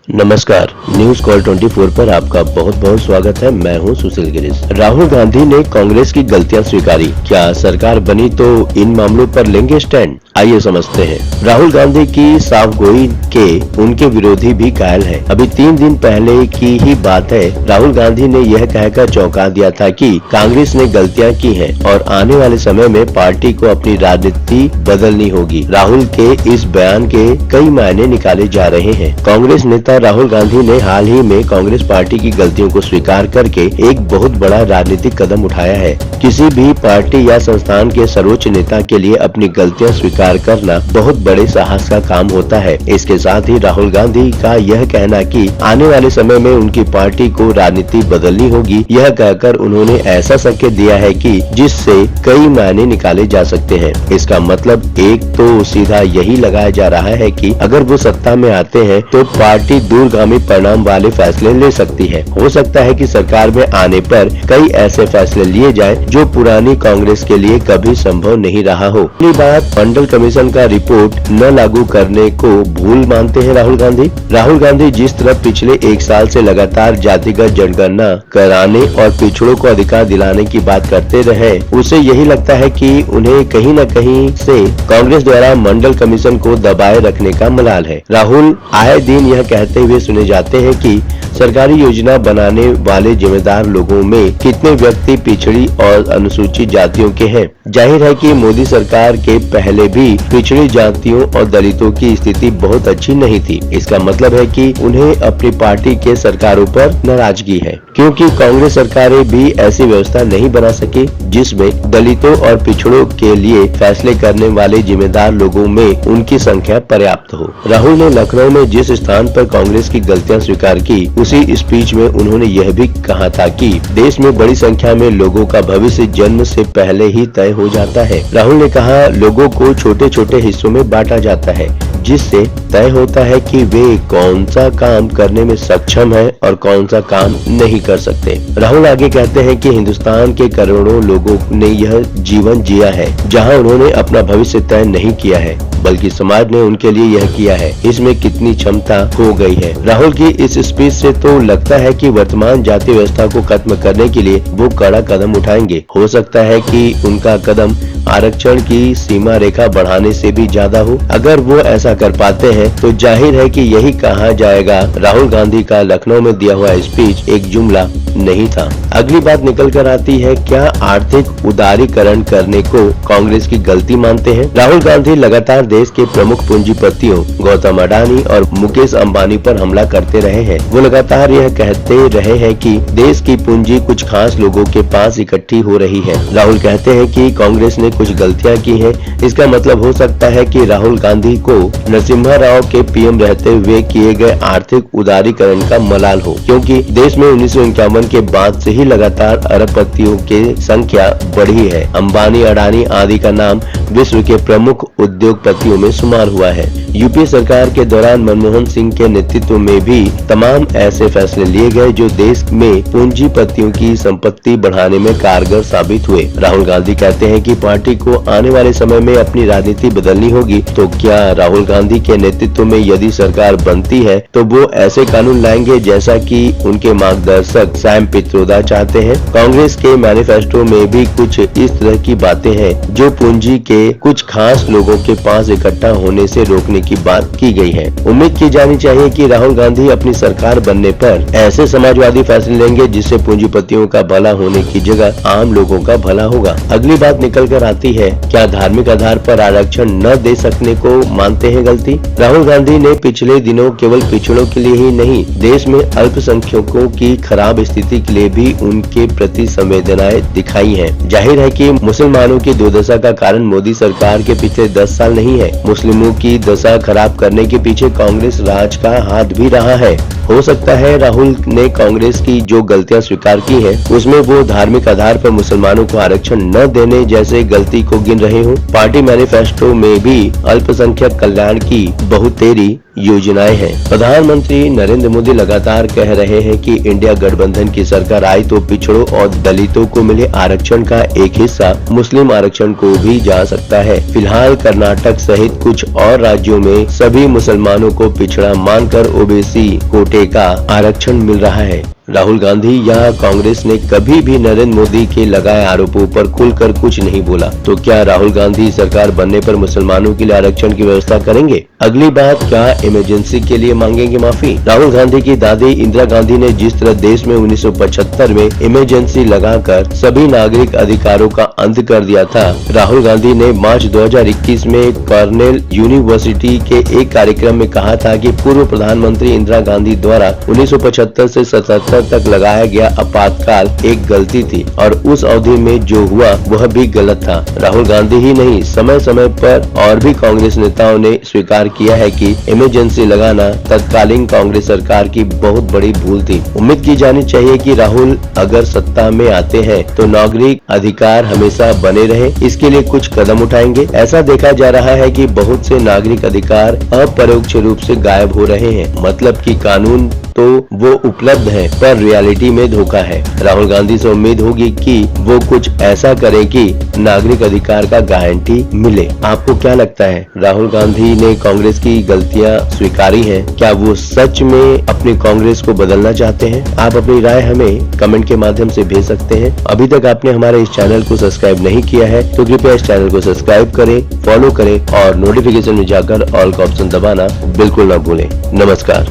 नमस्कार, news call 24 पर आपका बहुत बहुत स्वागत है। मैं हूं सुशील गिरीश। राहुल गांधी ने कांग्रेस की गलतियां स्वीकारी। क्या सरकार बनी तो इन मामलों पर लेंगे स्टैंड? आइए समझते हैं। राहुल गांधी की साफगोई के उनके विरोधी भी कायल हैं। अभी 3 दिन पहले की ही बात है, राहुल गांधी ने यह कहकर चौंका दिया था कि कांग्रेस ने गलतियां की हैं और आने वाले समय में पार्टी को अपनी राजनीति बदलनी होगी। राहुल के इस बयान के कई मायने निकाले जा रहे हैं। कांग्रेस नेता राहुल गांधी ने हाल ही में कांग्रेस पार्टी की गलतियों को स्वीकार करके एक बहुत बड़ा राजनीतिक कदम उठाया है। किसी भी पार्टी या संस्थान के सर्वोच्च नेता के लिए अपनी गलतियां स्वीकार करना बहुत बड़े साहस का काम होता है। इसके साथ ही राहुल गांधी का यह कहना कि आने वाले समय में उनकी पार्टी को राजनीति बदलनी होगी, यह कहकर उन्होंने ऐसा संकेत दिया है कि जिससे कई मायने निकाले जा सकते हैं। इसका मतलब एक तो सीधा यही लगाया जा रहा है कि अगर वो सत्ता में आते हैं तो पार्टी दूरगामी परिणाम वाले फैसले ले सकती है। हो सकता है कि सरकार में आने पर कई ऐसे फैसले लिए जाए जो पुरानी कांग्रेस के लिए कभी संभव नहीं रहा हो। पहली बात, मंडल कमीशन का रिपोर्ट न लागू करने को भूल मानते हैं राहुल गांधी जिस तरह पिछले 1 साल से लगातार जातिगत जनगणना कराने और पिछड़ों को अधिकार दिलाने की बात करते रहे, उसे यही लगता है कि उन्हें कहीं न कहीं से कांग्रेस द्वारा मंडल कमीशन को दबाए रखने का मलाल है। राहुल आए दिन यह कहते हुए सुने जाते हैं कि सरकारी योजना बनाने वाले जिम्मेदार लोगों में कितने व्यक्ति पिछड़ी और अनुसूचित जातियों के हैं। जाहिर है कि मोदी सरकार के पहले भी पिछड़ी जातियों और दलितों की स्थिति बहुत अच्छी नहीं थी। इसका मतलब है कि उन्हें अपनी पार्टी के सरकारों पर नाराजगी है, क्योंकि कांग्रेस सरकारें भी ऐसी व्यवस्था नहीं बना सकी जिसमें दलितों और पिछड़ों के लिए फैसले करने वाले जिम्मेदार लोगों में उनकी संख्या पर्याप्त हो। राहुल ने लखनऊ में जिस स्थान पर कांग्रेस की गलतियां स्वीकार की, उसी स्पीच में उन्होंने यह भी कहा था कि देश में बड़ी संख्या में लोगों का भविष्य जन्म से पहले ही तय हो जाता है। राहुल ने कहा, लोगों को छोटे छोटे हिस्सों में बांटा जाता है जिससे तय होता है कि वे कौन सा काम करने में सक्षम है और कौन सा काम नहीं कर सकते। राहुल आगे कहते हैं कि हिंदुस्तान के करोड़ों लोगों ने यह जीवन जिया है जहां उन्होंने अपना भविष्य तय नहीं किया है, बल्कि समाज ने उनके लिए यह किया है। इसमें कितनी क्षमता हो गई है। राहुल की इस स्पीच से तो लगता है कि वर्तमान जाति व्यवस्था को खत्म करने के लिए वो कड़ा कदम उठाएंगे। हो सकता है कि उनका कदम आरक्षण की सीमा रेखा बढ़ाने से भी ज्यादा हो। अगर वो ऐसा कर पाते हैं तो जाहिर है कि यही कहा जाएगा, राहुल गांधी का लखनऊ में दिया हुआ स्पीच एक जुमला नहीं था। अगली बात निकल कर आती है, क्या आर्थिक उदारीकरण करने को कांग्रेस की गलती मानते हैं? राहुल गांधी लगातार देश के प्रमुख पूंजीपतियों गौतम अडानी और मुकेश अंबानी पर हमला करते रहे हैं। वो लगातार यह कहते रहे हैं कि देश की पूंजी कुछ खास लोगों के पास इकट्ठी हो रही है। राहुल कहते हैं कि कांग्रेस ने कुछ गलतियां की हैं। इसका मतलब हो सकता है कि राहुल गांधी को नरसिम्हा राव के पीएम रहते हुए किए गए आर्थिक उदारीकरण का मलाल हो, क्योंकि देश में 1951 के बाद से ही लगातार अरबपतियों की संख्या बढ़ी है। अंबानी, अडानी आदि का नाम विश्व के प्रमुख उद्योगपतियों में शुमार हुआ है। यूपीए सरकार के दौरान मनमोहन सिंह के नेतृत्व में भी तमाम ऐसे फैसले लिए गए जो देश में पूंजीपतियों की संपत्ति बढ़ाने में कारगर साबित हुए। राहुल गांधी कहते हैं कि पार्टी को आने वाले समय में अपनी राजनीति बदलनी होगी। तो क्या राहुल गांधी के नेतृत्व में यदि सरकार बनती है तो वो ऐसे कानून लाएंगे जैसा कि उनके मार्गदर्शक सैम पित्रोदा चाहते हैं? कांग्रेस के मैनिफेस्टो में भी कुछ इस तरह की बातें हैं जो पूंजी के कुछ खास लोगों के पास इकट्ठा होने से रोकने की बात की गई है। उम्मीद की जानी चाहिए कि राहुल गांधी अपनी सरकार बनने पर ऐसे समाजवादी फैसले लेंगे जिससे पूंजीपतियों का भला होने की जगह आम लोगों का भला होगा। अगली बात निकल कर आती है, क्या धार्मिक आधार पर आरक्षण न दे सकने को मानते हैं गलती? राहुल गांधी ने पिछले दिनों केवल पिछड़ों के लिए ही नहीं, देश में अल्पसंख्यकों की खराब स्थिति के लिए भी उनके प्रति संवेदनाएं दिखाई हैं। जाहिर है कि मुसलमानों की दुर्दशा का कारण मोदी सरकार के पिछले 10 साल नहीं है। मुस्लिमों की दशा खराब करने के पीछे कांग्रेस राज का हाथ भी रहा है। हो सकता है राहुल ने कांग्रेस की जो गलतियां स्वीकार की हैं, उसमें वो धार्मिक आधार पर मुसलमानों को आरक्षण न देने जैसे गलती को गिन रहे हो। पार्टी मैनिफेस्टो में भी अल्पसंख्यक कल्याण की बहुतेरी योजनाएं हैं। प्रधानमंत्री नरेंद्र मोदी लगातार कह रहे हैं कि इंडिया गठबंधन की सरकार आई तो पिछड़ों और दलितों को मिले आरक्षण का एक हिस्सा मुस्लिम आरक्षण को भी जा सकता है। फिलहाल कर्नाटक सहित कुछ और राज्यों में सभी मुसलमानों को पिछड़ा मानकर ओबीसी कोटे का आरक्षण मिल रहा है। राहुल गांधी या कांग्रेस ने कभी भी नरेंद्र मोदी के लगाए आरोपों पर खुलकर कुछ नहीं बोला। तो क्या राहुल गांधी सरकार बनने पर मुसलमानों के लिए आरक्षण की व्यवस्था करेंगे? अगली बात, क्या इमरजेंसी के लिए मांगेंगे माफी? राहुल गांधी की दादी इंदिरा गांधी ने जिस तरह देश में 1975 में इमरजेंसी लगाकर सभी नागरिक अधिकारों का अंत कर दिया था, राहुल गांधी ने मार्च 2021 में कॉर्नेल यूनिवर्सिटी के एक कार्यक्रम में कहा था कि पूर्व प्रधानमंत्री इंदिरा गांधी द्वारा 1975 से 77 तक लगाया गया आपातकाल एक गलती थी और उस अवधि में जो हुआ वह भी गलत था। राहुल गांधी ही नहीं, समय समय पर और भी कांग्रेस नेताओं ने स्वीकार किया है कि इमरजेंसी लगाना तत्कालीन कांग्रेस सरकार की बहुत बड़ी भूल थी। उम्मीद की जानी चाहिए कि राहुल अगर सत्ता में आते हैं तो नागरिक अधिकार हमेशा बने रहे, इसके लिए कुछ कदम उठाएंगे। ऐसा देखा जा रहा है कि बहुत से नागरिक अधिकार अपरोक्ष रूप से गायब हो रहे हैं। मतलब कि कानून तो वो उपलब्ध है पर रियलिटी में धोखा है। राहुल गांधी से उम्मीद होगी कि वो कुछ ऐसा करे कि नागरिक अधिकार का गारंटी मिले। आपको क्या लगता है, राहुल गांधी ने कांग्रेस की गलतियां स्वीकारी हैं? क्या वो सच में अपनी कांग्रेस को बदलना चाहते हैं? आप अपनी राय हमें कमेंट के माध्यम से भेज सकते हैं। अभी तक आपने हमारे इस चैनल को सब्सक्राइब नहीं किया है तो कृपया इस चैनल को सब्सक्राइब करें, फॉलो करें और नोटिफिकेशन में जाकर ऑल का ऑप्शन दबाना बिल्कुल न भूलें। नमस्कार।